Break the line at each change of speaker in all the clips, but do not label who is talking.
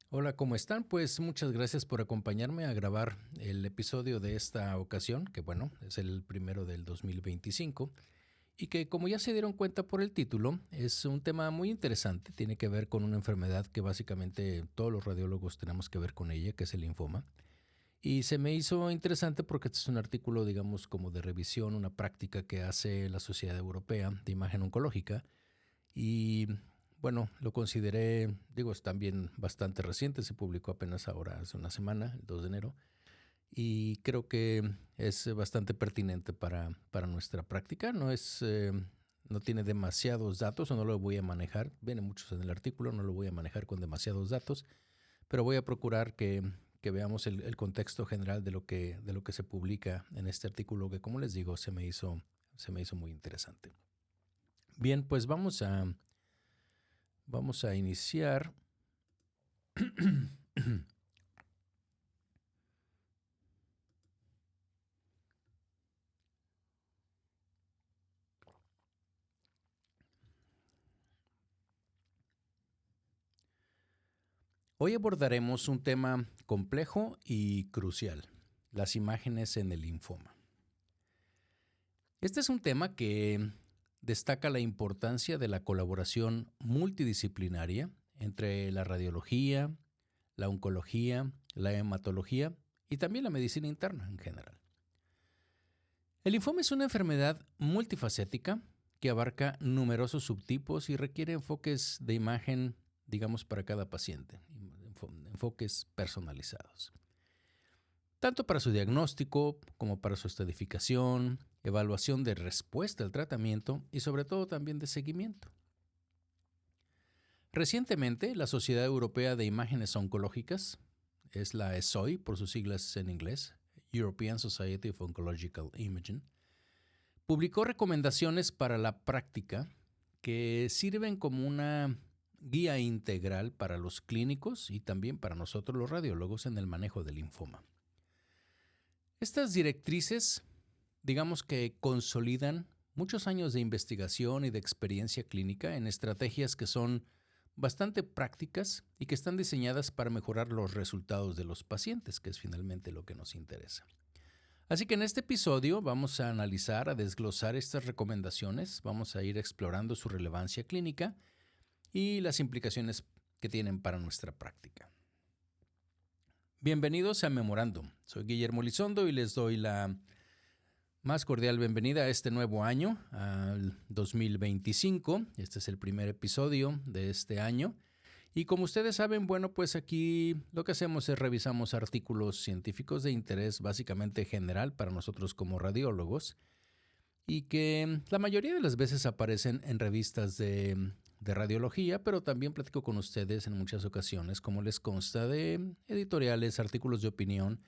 Hola, ¿cómo están? Pues muchas gracias por acompañarme a grabar el episodio de esta ocasión, que bueno, es el primero del 2025, y que como ya se dieron cuenta por el título, es un tema muy interesante, tiene que ver con una enfermedad que básicamente todos los radiólogos tenemos que ver con ella, que es el linfoma. Y se me hizo interesante porque este es un artículo, digamos, como de revisión, una práctica que hace la Sociedad Europea de Imagen Oncológica, y bueno, lo consideré, digo, es también bastante reciente, se publicó apenas ahora hace una semana, el 2 de enero, y creo que es bastante pertinente para nuestra práctica. No tiene demasiados datos o no lo voy a manejar, viene muchos en el artículo, no lo voy a manejar con demasiados datos, pero voy a procurar que veamos el contexto general de lo que se publica en este artículo que, como les digo, se me hizo muy interesante. Bien, pues vamos a iniciar. Hoy abordaremos un tema complejo y crucial, las imágenes en el linfoma. Este es un tema que destaca la importancia de la colaboración multidisciplinaria entre la radiología, la oncología, la hematología y también la medicina interna en general. El linfoma es una enfermedad multifacética que abarca numerosos subtipos y requiere enfoques de imagen, digamos, para cada paciente, enfoques personalizados. Tanto para su diagnóstico como para su estadificación, evaluación de respuesta al tratamiento y sobre todo también de seguimiento. Recientemente, la Sociedad Europea de Imágenes Oncológicas, es la ESOI por sus siglas en inglés, European Society of Oncological Imaging, publicó recomendaciones para la práctica que sirven como una guía integral para los clínicos y también para nosotros los radiólogos en el manejo del linfoma. Estas directrices, digamos que consolidan muchos años de investigación y de experiencia clínica en estrategias que son bastante prácticas y que están diseñadas para mejorar los resultados de los pacientes, que es finalmente lo que nos interesa. Así que en este episodio vamos a analizar, a desglosar estas recomendaciones, vamos a ir explorando su relevancia clínica y las implicaciones que tienen para nuestra práctica. Bienvenidos a Memorándum. Soy Guillermo Lizondo y les doy la más cordial bienvenida a este nuevo año, al 2025. Este es el primer episodio de este año. Y como ustedes saben, bueno, pues aquí lo que hacemos es revisamos artículos científicos de interés básicamente general para nosotros como radiólogos y que la mayoría de las veces aparecen en revistas de radiología, pero también platico con ustedes en muchas ocasiones, como les consta, de editoriales, artículos de opinión,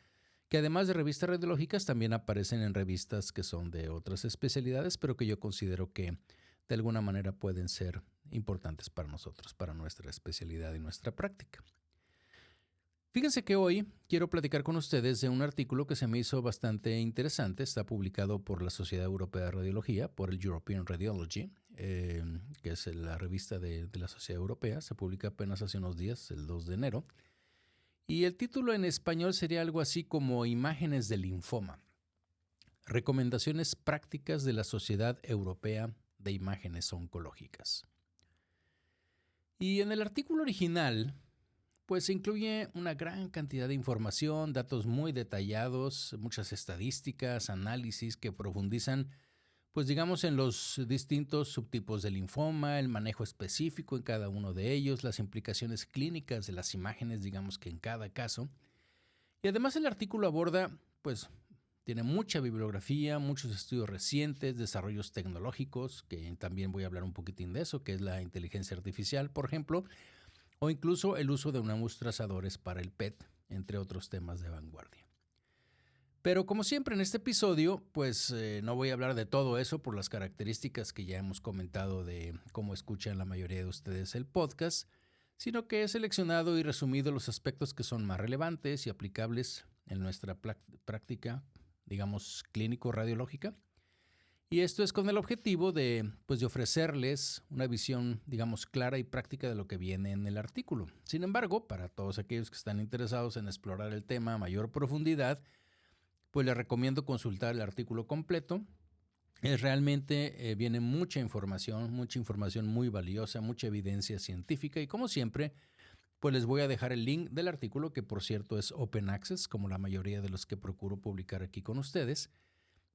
que además de revistas radiológicas también aparecen en revistas que son de otras especialidades, pero que yo considero que de alguna manera pueden ser importantes para nosotros, para nuestra especialidad y nuestra práctica. Fíjense que hoy quiero platicar con ustedes de un artículo que se me hizo bastante interesante. Está publicado por la Sociedad Europea de Radiología, por el European Radiology, que es la revista de la Sociedad Europea. Se publica apenas hace unos días, el 2 de enero. Y el título en español sería algo así como Imágenes del linfoma. Recomendaciones prácticas de la Sociedad Europea de Imágenes Oncológicas. Y en el artículo original, pues se incluye una gran cantidad de información, datos muy detallados, muchas estadísticas, análisis que profundizan, pues digamos, en los distintos subtipos de linfoma, el manejo específico en cada uno de ellos, las implicaciones clínicas de las imágenes, digamos que en cada caso. Y además el artículo aborda, pues, tiene mucha bibliografía, muchos estudios recientes, desarrollos tecnológicos, que también voy a hablar un poquitín de eso, que es la inteligencia artificial, por ejemplo, o incluso el uso de nuevos trazadores para el PET, entre otros temas de vanguardia. Pero como siempre en este episodio, pues no voy a hablar de todo eso por las características que ya hemos comentado de cómo escuchan la mayoría de ustedes el podcast, sino que he seleccionado y resumido los aspectos que son más relevantes y aplicables en nuestra práctica, digamos, clínico-radiológica. Y esto es con el objetivo de, pues, de ofrecerles una visión, digamos, clara y práctica de lo que viene en el artículo. Sin embargo, para todos aquellos que están interesados en explorar el tema a mayor profundidad, pues les recomiendo consultar el artículo completo. Es realmente viene mucha información muy valiosa, mucha evidencia científica y como siempre, pues les voy a dejar el link del artículo, que por cierto es Open Access, como la mayoría de los que procuro publicar aquí con ustedes.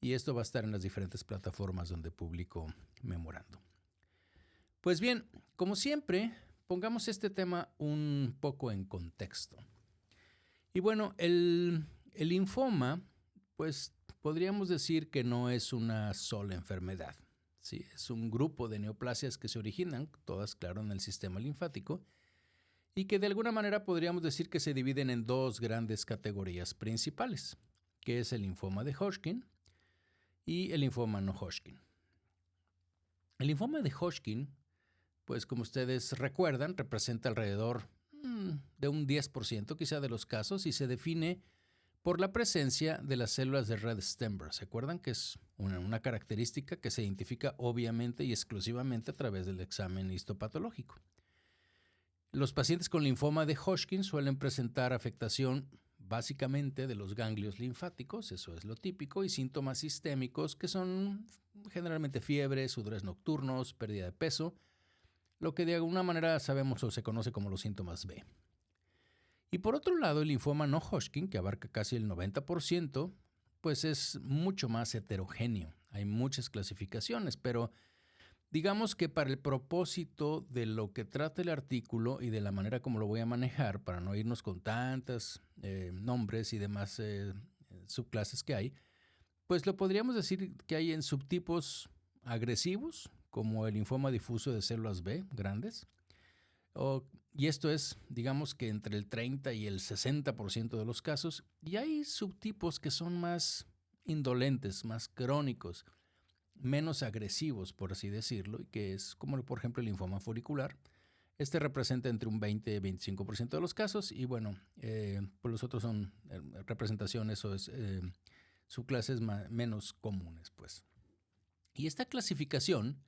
Y esto va a estar en las diferentes plataformas donde publico Memorando. Pues bien, como siempre, pongamos este tema un poco en contexto. Y bueno, el linfoma, pues podríamos decir que no es una sola enfermedad. Sí, es un grupo de neoplasias que se originan, todas, claro, en el sistema linfático, y que de alguna manera podríamos decir que se dividen en dos grandes categorías principales, que es el linfoma de Hodgkin y el linfoma no Hodgkin. El linfoma de Hodgkin, pues como ustedes recuerdan, representa alrededor de un 10% quizá de los casos y se define por la presencia de las células de Red Stember. ¿Se acuerdan que es una característica que se identifica obviamente y exclusivamente a través del examen histopatológico? Los pacientes con linfoma de Hodgkin suelen presentar afectación básicamente de los ganglios linfáticos, eso es lo típico, y síntomas sistémicos que son generalmente fiebre, sudores nocturnos, pérdida de peso, lo que de alguna manera sabemos o se conoce como los síntomas B. Y por otro lado, el linfoma no Hodgkin, que abarca casi el 90%, pues es mucho más heterogéneo. Hay muchas clasificaciones, pero digamos que para el propósito de lo que trata el artículo y de la manera como lo voy a manejar, para no irnos con tantos nombres y demás subclases que hay, pues lo podríamos decir que hay en subtipos agresivos, como el linfoma difuso de células B grandes, y esto es, digamos que entre el 30 y el 60% de los casos, y hay subtipos que son más indolentes, más crónicos, menos agresivos, por así decirlo, y que es como por ejemplo el linfoma folicular. Este representa entre un 20 y 25% de los casos y bueno, pues los otros son representaciones o subclases menos comunes, pues. Y esta clasificación,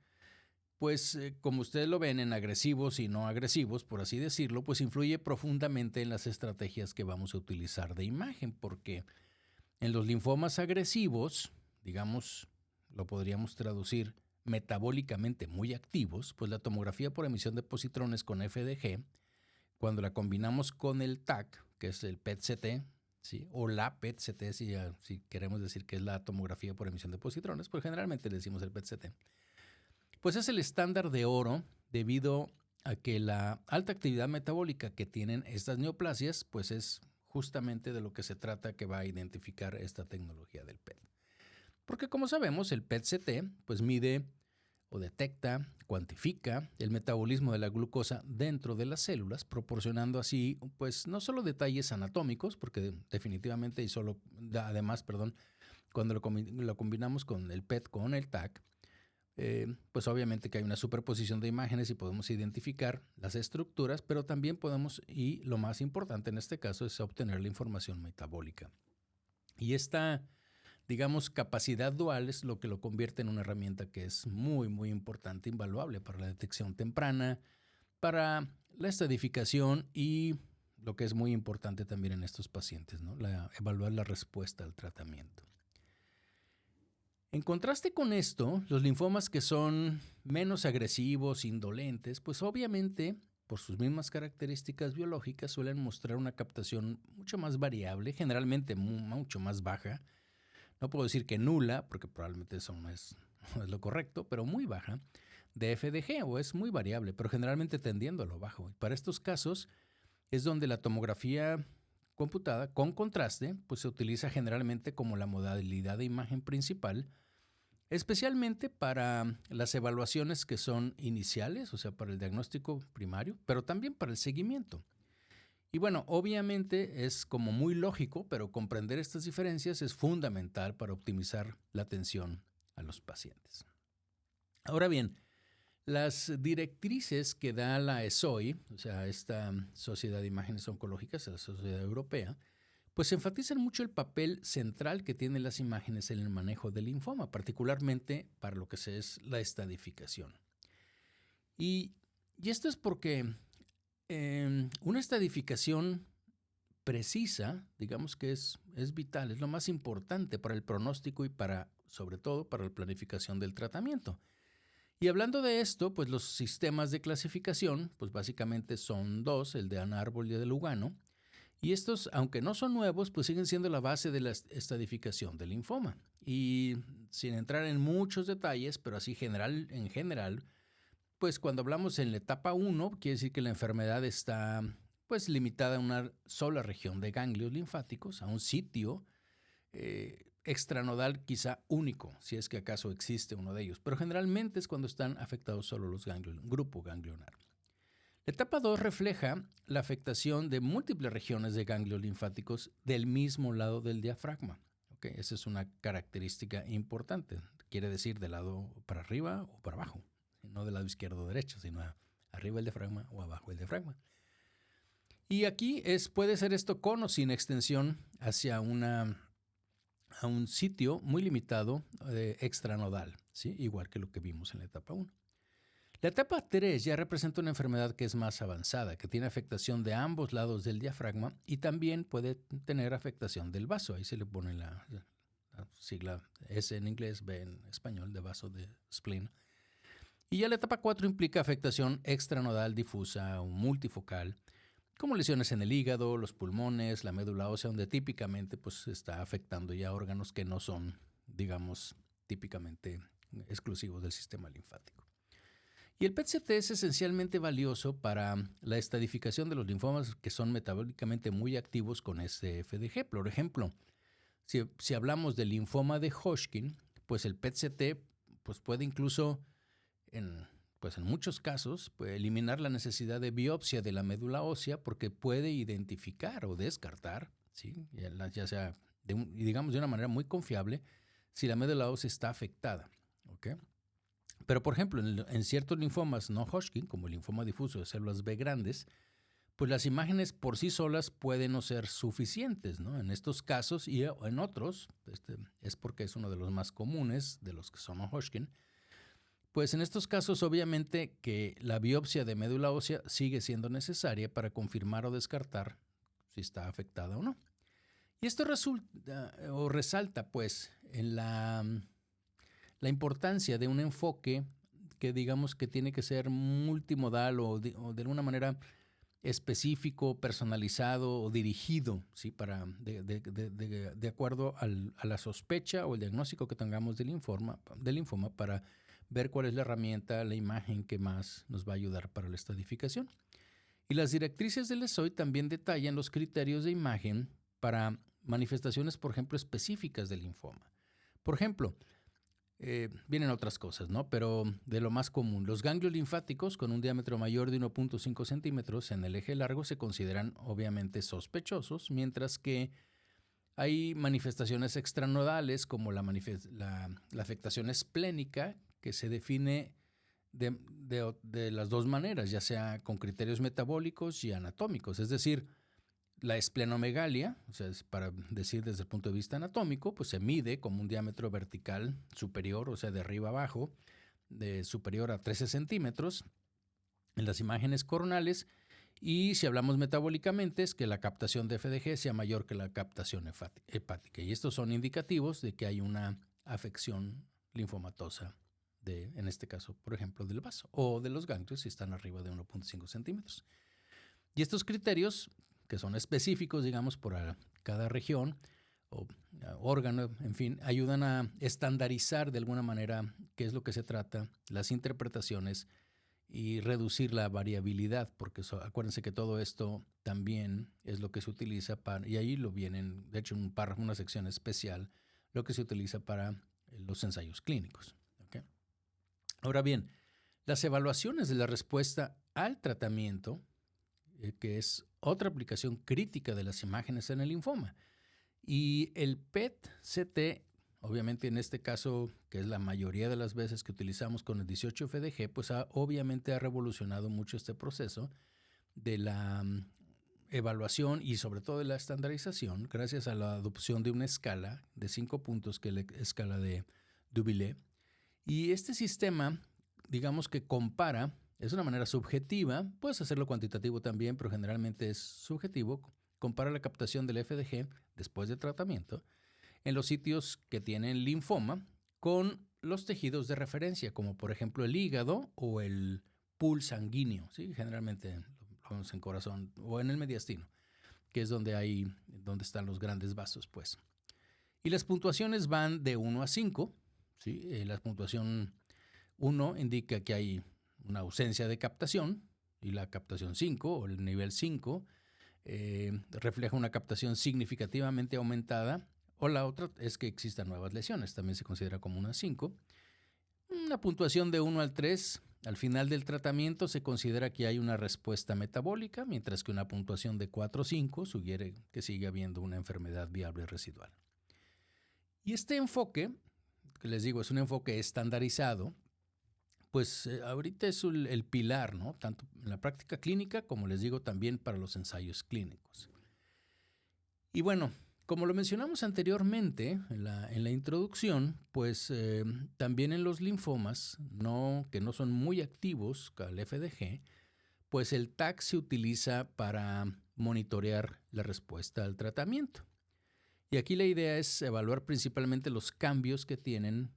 pues como ustedes lo ven en agresivos y no agresivos, por así decirlo, pues influye profundamente en las estrategias que vamos a utilizar de imagen, porque en los linfomas agresivos, digamos, lo podríamos traducir metabólicamente muy activos, pues la tomografía por emisión de positrones con FDG, cuando la combinamos con el TAC, que es el PET-CT, ¿sí? O la PET-CT, si queremos decir que es la tomografía por emisión de positrones, pues generalmente le decimos el PET-CT, pues es el estándar de oro debido a que la alta actividad metabólica que tienen estas neoplasias, pues es justamente de lo que se trata, que va a identificar esta tecnología del PET. Porque como sabemos, el PET-CT pues mide o detecta, cuantifica el metabolismo de la glucosa dentro de las células, proporcionando así pues no solo detalles anatómicos, porque definitivamente y además, cuando lo combinamos con el PET con el TAC, pues obviamente que hay una superposición de imágenes y podemos identificar las estructuras, pero también podemos, y lo más importante en este caso, es obtener la información metabólica. Y esta, digamos, capacidad dual es lo que lo convierte en una herramienta que es muy, muy importante, invaluable para la detección temprana, para la estadificación y lo que es muy importante también en estos pacientes, ¿no? Evaluar la respuesta al tratamiento. En contraste con esto, los linfomas que son menos agresivos, indolentes, pues obviamente, por sus mismas características biológicas, suelen mostrar una captación mucho más variable, generalmente mucho más baja. No puedo decir que nula, porque probablemente eso no es lo correcto, pero muy baja, de FDG, o es muy variable, pero generalmente tendiendo a lo bajo. Y para estos casos es donde la tomografía computada con contraste pues se utiliza generalmente como la modalidad de imagen principal, especialmente para las evaluaciones que son iniciales, o sea, para el diagnóstico primario, pero también para el seguimiento. Y bueno, obviamente es como muy lógico, pero comprender estas diferencias es fundamental para optimizar la atención a los pacientes. Ahora bien, las directrices que da la ESOI, o sea, esta Sociedad de Imágenes Oncológicas, la Sociedad Europea, pues enfatizan mucho el papel central que tienen las imágenes en el manejo del linfoma, particularmente para lo que es la estadificación. Y esto es porque una estadificación precisa, digamos que es vital, es lo más importante para el pronóstico y sobre todo para la planificación del tratamiento. Y hablando de esto, pues los sistemas de clasificación, pues básicamente son dos, el de Ann Arbor y el de Lugano. Y estos, aunque no son nuevos, pues siguen siendo la base de la estadificación del linfoma. Y sin entrar en muchos detalles, pero así en general, pues cuando hablamos en la etapa 1, quiere decir que la enfermedad está pues limitada a una sola región de ganglios linfáticos, a un sitio extranodal quizá único, si es que acaso existe uno de ellos, pero generalmente es cuando están afectados solo los ganglios, grupo ganglionar. La etapa 2 refleja la afectación de múltiples regiones de ganglios linfáticos del mismo lado del diafragma. ¿Okay? Esa es una característica importante, quiere decir del lado para arriba o para abajo, no del lado izquierdo o derecho, sino arriba el diafragma o abajo el diafragma. Y aquí puede ser esto con o sin extensión hacia a un sitio muy limitado extranodal, ¿sí? Igual que lo que vimos en la etapa 1. La etapa 3 ya representa una enfermedad que es más avanzada, que tiene afectación de ambos lados del diafragma y también puede tener afectación del vaso. Ahí se le pone la sigla S en inglés, B en español, de vaso de spleen. Y ya la etapa 4 implica afectación extranodal difusa o multifocal, como lesiones en el hígado, los pulmones, la médula ósea, donde típicamente pues, está afectando ya órganos que no son, digamos, típicamente exclusivos del sistema linfático. Y el PET-CT es esencialmente valioso para la estadificación de los linfomas que son metabólicamente muy activos con SFDG. Por ejemplo, si hablamos del linfoma de Hodgkin, pues el PET-CT pues, puede incluso en muchos casos, puede eliminar la necesidad de biopsia de la médula ósea porque puede identificar o descartar, ¿sí? ya sea digamos de una manera muy confiable, si la médula ósea está afectada. ¿Okay? Pero, por ejemplo, en ciertos linfomas no Hodgkin, como el linfoma difuso de células B grandes, pues las imágenes por sí solas pueden no ser suficientes, ¿no? En estos casos y en otros, es porque es uno de los más comunes de los que son no Hodgkin. Pues en estos casos, obviamente, que la biopsia de médula ósea sigue siendo necesaria para confirmar o descartar si está afectada o no. Y esto resalta, pues, en la importancia de un enfoque que digamos que tiene que ser multimodal o de alguna manera específico, personalizado o dirigido, ¿sí? De acuerdo a la sospecha o el diagnóstico que tengamos del linfoma para ver cuál es la herramienta, la imagen que más nos va a ayudar para la estadificación. Y las directrices del ESOI también detallan los criterios de imagen para manifestaciones, por ejemplo, específicas del linfoma. Por ejemplo, vienen otras cosas, ¿no? Pero de lo más común, los ganglios linfáticos con un diámetro mayor de 1.5 centímetros en el eje largo se consideran obviamente sospechosos, mientras que hay manifestaciones extranodales como la afectación esplénica, que se define de las dos maneras, ya sea con criterios metabólicos y anatómicos. Es decir, la esplenomegalia, o sea, para decir desde el punto de vista anatómico, pues se mide como un diámetro vertical superior, o sea, de arriba a abajo, superior a 13 centímetros en las imágenes coronales. Y si hablamos metabólicamente, es que la captación de FDG sea mayor que la captación hepática. Y estos son indicativos de que hay una afección linfomatosa en este caso, por ejemplo, del vaso o de los ganglios si están arriba de 1.5 centímetros. Y estos criterios, que son específicos, digamos, por cada región o órgano, en fin, ayudan a estandarizar de alguna manera qué es lo que se trata, las interpretaciones y reducir la variabilidad, porque acuérdense que todo esto también es lo que se utiliza y ahí lo vienen, de hecho, una sección especial, lo que se utiliza para los ensayos clínicos. ¿Okay? Ahora bien, las evaluaciones de la respuesta al tratamiento, que es otra aplicación crítica de las imágenes en el linfoma. Y el PET-CT, obviamente en este caso, que es la mayoría de las veces que utilizamos con el 18-FDG, pues obviamente ha revolucionado mucho este proceso de la evaluación y sobre todo de la estandarización, gracias a la adopción de una escala de 5 puntos, que es la escala de Dubile. Y este sistema, digamos que compara, es una manera subjetiva, puedes hacerlo cuantitativo también, pero generalmente es subjetivo, compara la captación del FDG después del tratamiento en los sitios que tienen linfoma con los tejidos de referencia, como por ejemplo el hígado o el pool sanguíneo, ¿sí? Generalmente lo vemos en corazón o en el mediastino, que es donde están los grandes vasos, pues. Y las puntuaciones van de 1 a 5, ¿sí? La puntuación 1 indica que hay una ausencia de captación, y la captación 5 o el nivel 5 refleja una captación significativamente aumentada, o la otra es que existan nuevas lesiones, también se considera como una 5. Una puntuación de 1 al 3, al final del tratamiento se considera que hay una respuesta metabólica, mientras que una puntuación de 4 o 5 sugiere que sigue habiendo una enfermedad viable residual. Y este enfoque, que les digo, es un enfoque estandarizado, pues ahorita es el pilar, ¿no? Tanto en la práctica clínica como les digo también para los ensayos clínicos. Y bueno, como lo mencionamos anteriormente en la introducción, pues también en los linfomas, que no son muy activos al FDG, pues el TAC se utiliza para monitorear la respuesta al tratamiento. Y aquí la idea es evaluar principalmente los cambios que tienen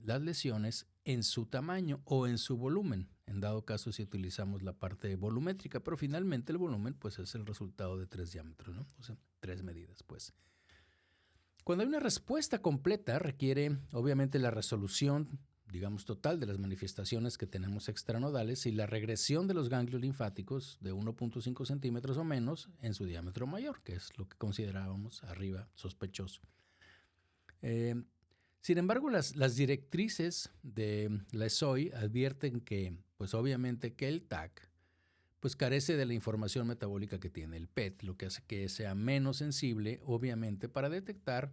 las lesiones en su tamaño o en su volumen, en dado caso si utilizamos la parte volumétrica, pero finalmente el volumen pues es el resultado de 3 diámetros, ¿no? O sea, 3 medidas, pues. Cuando hay una respuesta completa, requiere obviamente la resolución, digamos, total de las manifestaciones que tenemos extranodales y la regresión de los ganglios linfáticos de 1.5 centímetros o menos en su diámetro mayor, que es lo que considerábamos arriba sospechoso. Sin embargo, las directrices de la ESOI advierten que, pues obviamente que el TAC pues carece de la información metabólica que tiene el PET, lo que hace que sea menos sensible, obviamente, para detectar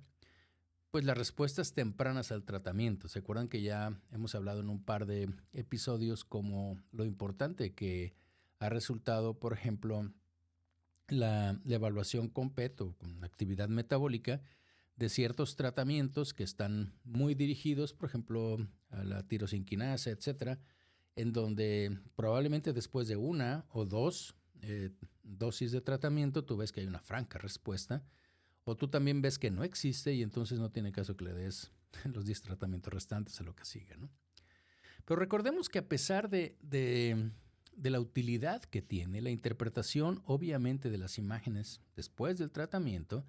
pues las respuestas tempranas al tratamiento. ¿Se acuerdan que ya hemos hablado en un par de episodios como lo importante que ha resultado, por ejemplo, la evaluación con PET o con actividad metabólica de ciertos tratamientos que están muy dirigidos, por ejemplo, a la tirosinquinasa, etcétera, en donde probablemente después de 1 o 2 dosis de tratamiento tú ves que hay una franca respuesta, o tú también ves que no existe y entonces no tiene caso que le des los 10 tratamientos restantes a lo que sigue, ¿no? Pero recordemos que a pesar de la utilidad que tiene, la interpretación obviamente de las imágenes después del tratamiento,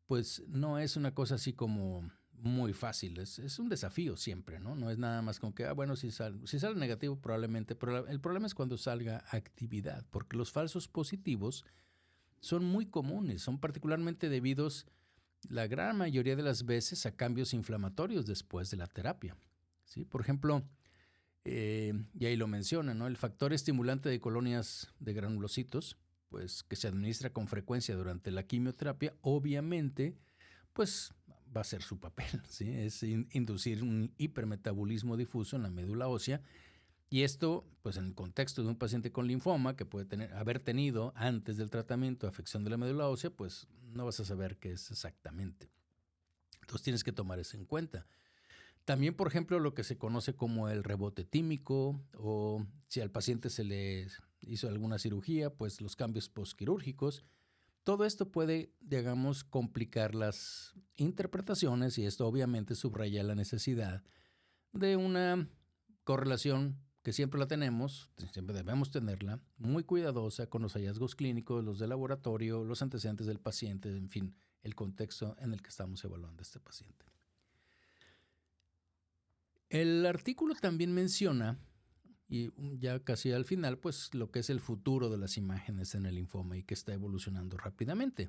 pues no es una cosa así como muy fácil, es un desafío siempre, ¿no? No es nada más como que, bueno, si sale negativo probablemente, pero el problema es cuando salga actividad, porque los falsos positivos son muy comunes, son particularmente debidos la gran mayoría de las veces a cambios inflamatorios después de la terapia, ¿sí? Por ejemplo, y ahí lo menciona, ¿no? El factor estimulante de colonias de granulocitos, pues que se administra con frecuencia durante la quimioterapia, obviamente, pues va a ser su papel, ¿sí? Es inducir un hipermetabolismo difuso en la médula ósea. Y esto, pues en el contexto de un paciente con linfoma que puede haber tenido antes del tratamiento afección de la médula ósea, pues no vas a saber qué es exactamente. Entonces tienes que tomar eso en cuenta. También, por ejemplo, lo que se conoce como el rebote tímico, o si al paciente se le hizo alguna cirugía, pues los cambios postquirúrgicos. Todo esto puede, digamos, complicar las interpretaciones y esto obviamente subraya la necesidad de una correlación que siempre la tenemos, siempre debemos tenerla, muy cuidadosa con los hallazgos clínicos, los de laboratorio, los antecedentes del paciente, en fin, el contexto en el que estamos evaluando a este paciente. El artículo también menciona, y ya casi al final, pues lo que es el futuro de las imágenes en el linfoma y que está evolucionando rápidamente.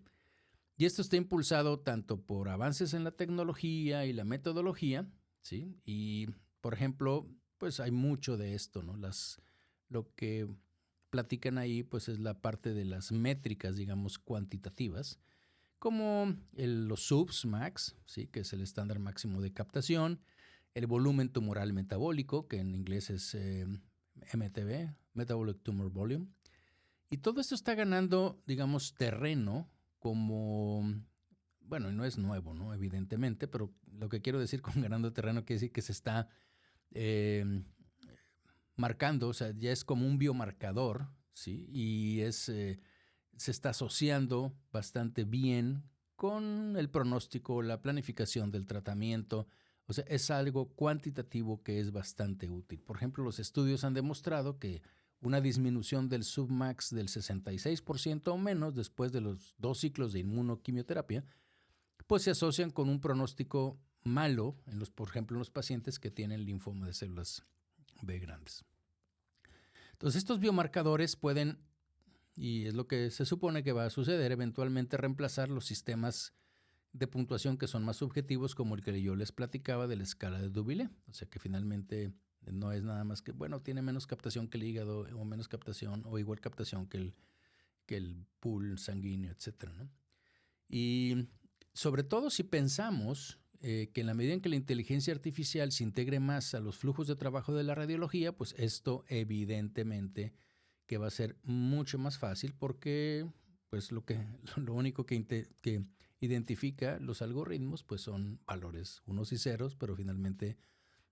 Y esto está impulsado tanto por avances en la tecnología y la metodología, ¿sí? Y, por ejemplo, pues hay mucho de esto, ¿no? Lo que platican ahí, pues es la parte de las métricas, digamos, cuantitativas, como los SUBS max, ¿sí? Que es el estándar máximo de captación, el volumen tumoral metabólico, que en inglés es MTV, Metabolic Tumor Volume, Y todo esto está ganando, digamos, terreno como, bueno, no es nuevo, ¿no? Evidentemente, pero lo que quiero decir con ganando terreno quiere decir que se está marcando, o sea, ya es como un biomarcador, ¿sí? Y se está asociando bastante bien con el pronóstico, la planificación del tratamiento. O sea, es algo cuantitativo que es bastante útil. Por ejemplo, los estudios han demostrado que una disminución del submax del 66% o menos después de los 2 ciclos de inmunoquimioterapia, pues se asocian con un pronóstico malo, por ejemplo, en los pacientes que tienen linfoma de células B grandes. Entonces, estos biomarcadores pueden, y es lo que se supone que va a suceder, eventualmente reemplazar los sistemas de puntuación que son más subjetivos, como el que yo les platicaba de la escala de Dubile. O sea que finalmente no es nada más que, bueno, tiene menos captación que el hígado, o menos captación, o igual captación que el pool sanguíneo, etcétera, ¿no? Y sobre todo si pensamos que en la medida en que la inteligencia artificial se integre más a los flujos de trabajo de la radiología, pues esto evidentemente que va a ser mucho más fácil porque pues lo único que identifica los algoritmos pues son valores unos y ceros, pero finalmente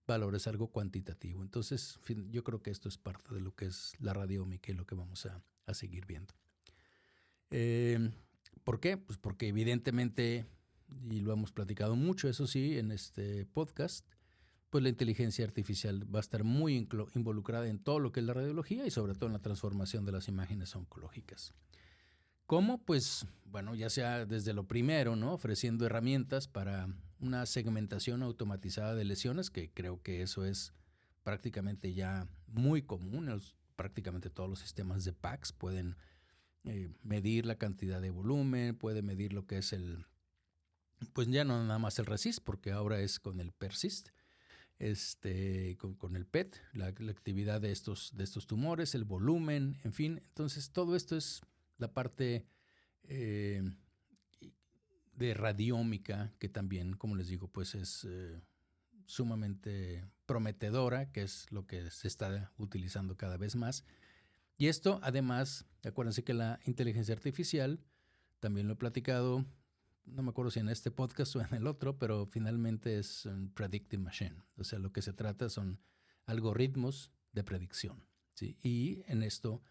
valores algo cuantitativo. Entonces yo creo que esto es parte de lo que es la radiómica y lo que vamos a seguir viendo. ¿Por qué? Pues porque evidentemente, y lo hemos platicado mucho, eso sí, en este podcast, pues la inteligencia artificial va a estar muy involucrada en todo lo que es la radiología y sobre todo en la transformación de las imágenes oncológicas. ¿Cómo? Pues, bueno, ya sea desde lo primero, ¿no? Ofreciendo herramientas para una segmentación automatizada de lesiones, que creo que eso es prácticamente ya muy común. Prácticamente todos los sistemas de PACS pueden medir la cantidad de volumen, puede medir lo que es pues ya no nada más el RECIST, porque ahora es con el PERCIST, con el PET, la actividad de estos tumores, el volumen, en fin. Entonces, todo esto es la parte de radiómica, que también, como les digo, pues es sumamente prometedora, que es lo que se está utilizando cada vez más. Y esto, además, acuérdense que la inteligencia artificial, también lo he platicado, no me acuerdo si en este podcast o en el otro, pero finalmente es un predictive machine. O sea, lo que se trata son algoritmos de predicción, ¿sí? Y en esto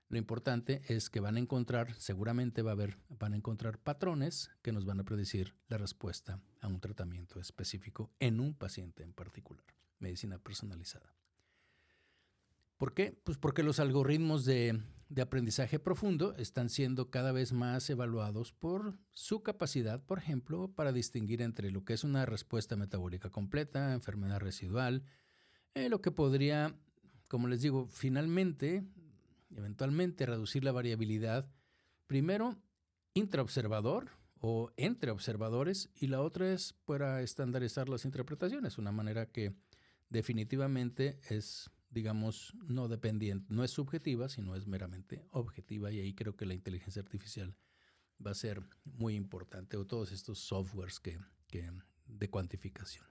lo importante es que seguramente van a encontrar patrones que nos van a predecir la respuesta a un tratamiento específico en un paciente en particular. Medicina personalizada. ¿Por qué? Pues porque los algoritmos de aprendizaje profundo están siendo cada vez más evaluados por su capacidad, por ejemplo, para distinguir entre lo que es una respuesta metabólica completa, enfermedad residual, lo que podría, como les digo, finalmente, eventualmente reducir la variabilidad, primero intraobservador o entre observadores, y la otra es para estandarizar las interpretaciones, una manera que definitivamente es, digamos, no dependiente, no es subjetiva, sino es meramente objetiva, y ahí creo que la inteligencia artificial va a ser muy importante, o todos estos softwares de cuantificación.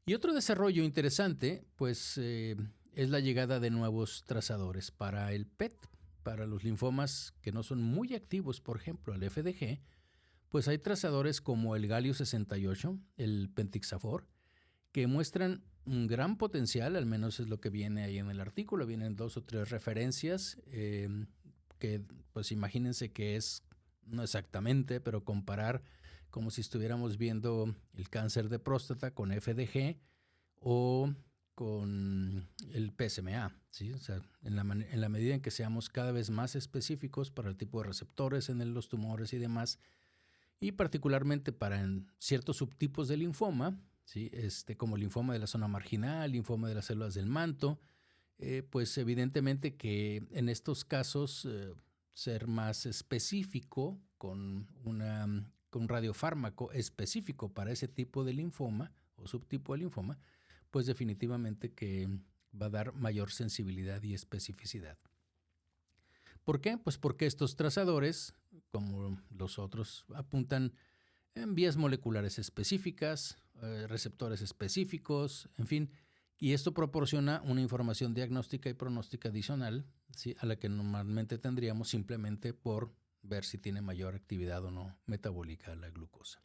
Y otro desarrollo interesante, pues, es la llegada de nuevos trazadores para el PET, para los linfomas que no son muy activos, por ejemplo, el FDG, pues hay trazadores como el Galio 68, el Pentixafor, que muestran un gran potencial, al menos es lo que viene ahí en el artículo. Vienen 2 o 3 referencias que pues imagínense que es, no exactamente, pero comparar como si estuviéramos viendo el cáncer de próstata con FDG o con el PSMA, ¿sí? O sea, en la medida en que seamos cada vez más específicos para el tipo de receptores en los tumores y demás, y particularmente para ciertos subtipos de linfoma, ¿sí? Como el linfoma de la zona marginal, linfoma de las células del manto, pues evidentemente que en estos casos ser más específico con un radiofármaco específico para ese tipo de linfoma o subtipo de linfoma, pues definitivamente que va a dar mayor sensibilidad y especificidad. ¿Por qué? Pues porque estos trazadores, como los otros, apuntan en vías moleculares específicas, receptores específicos, en fin, Y esto proporciona una información diagnóstica y pronóstica adicional, ¿sí?, a la que normalmente tendríamos simplemente por ver si tiene mayor actividad o no metabólica la glucosa.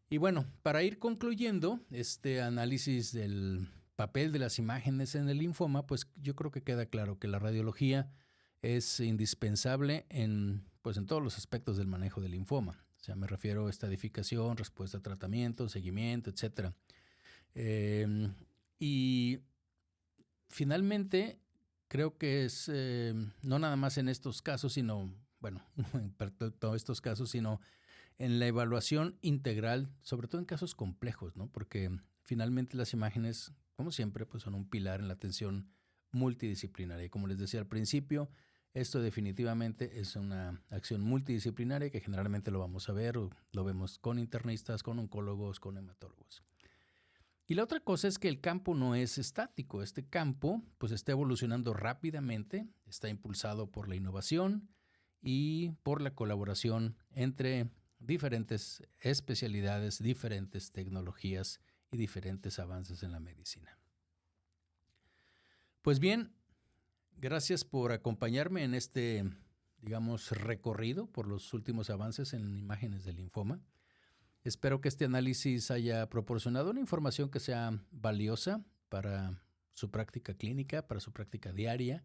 Y bueno, para ir concluyendo este análisis del papel de las imágenes en el linfoma, pues yo creo que queda claro que la radiología es indispensable en todos los aspectos del manejo del linfoma. O sea, me refiero a estadificación, respuesta a tratamiento, seguimiento, etc. Y finalmente, creo que es no nada más en estos casos, sino, en todos estos casos, sino en la evaluación integral, sobre todo en casos complejos, ¿no? Porque finalmente las imágenes, como siempre, pues son un pilar en la atención multidisciplinaria. Y como les decía al principio, esto definitivamente es una acción multidisciplinaria que generalmente lo vamos a ver, o lo vemos con internistas, con oncólogos, con hematólogos. Y la otra cosa es que el campo no es estático. Este campo pues está evolucionando rápidamente, está impulsado por la innovación y por la colaboración entre diferentes especialidades, diferentes tecnologías y diferentes avances en la medicina. Pues bien, gracias por acompañarme en este, recorrido por los últimos avances en imágenes del linfoma. Espero que este análisis haya proporcionado una información que sea valiosa para su práctica clínica, para su práctica diaria.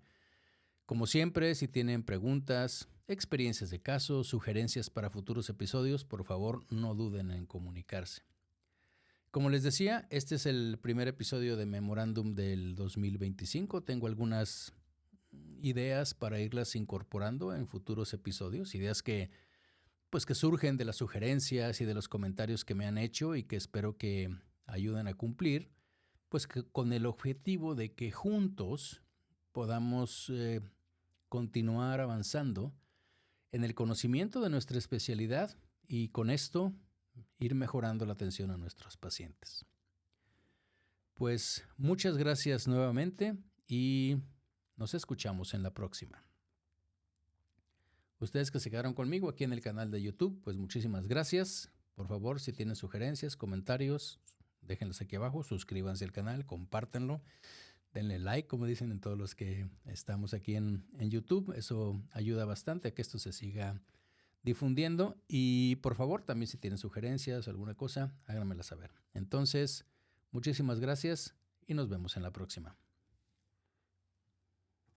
Como siempre, si tienen preguntas, experiencias de caso, sugerencias para futuros episodios, por favor no duden en comunicarse. Como les decía, este es el primer episodio de Memorándum del 2025. Tengo algunas ideas para irlas incorporando en futuros episodios, ideas que surgen de las sugerencias y de los comentarios que me han hecho y que espero que ayuden a cumplir, con el objetivo de que juntos podamos continuar avanzando en el conocimiento de nuestra especialidad y con esto ir mejorando la atención a nuestros pacientes. Pues muchas gracias nuevamente y nos escuchamos en la próxima. Ustedes que se quedaron conmigo aquí en el canal de YouTube, pues muchísimas gracias. Por favor, si tienen sugerencias, comentarios, déjenlos aquí abajo, suscríbanse al canal, compártanlo, denle like, como dicen en todos los que estamos aquí en YouTube. Eso ayuda bastante a que esto se siga difundiendo. Y por favor, también si tienen sugerencias o alguna cosa, háganmela saber. Entonces, muchísimas gracias y nos vemos en la próxima.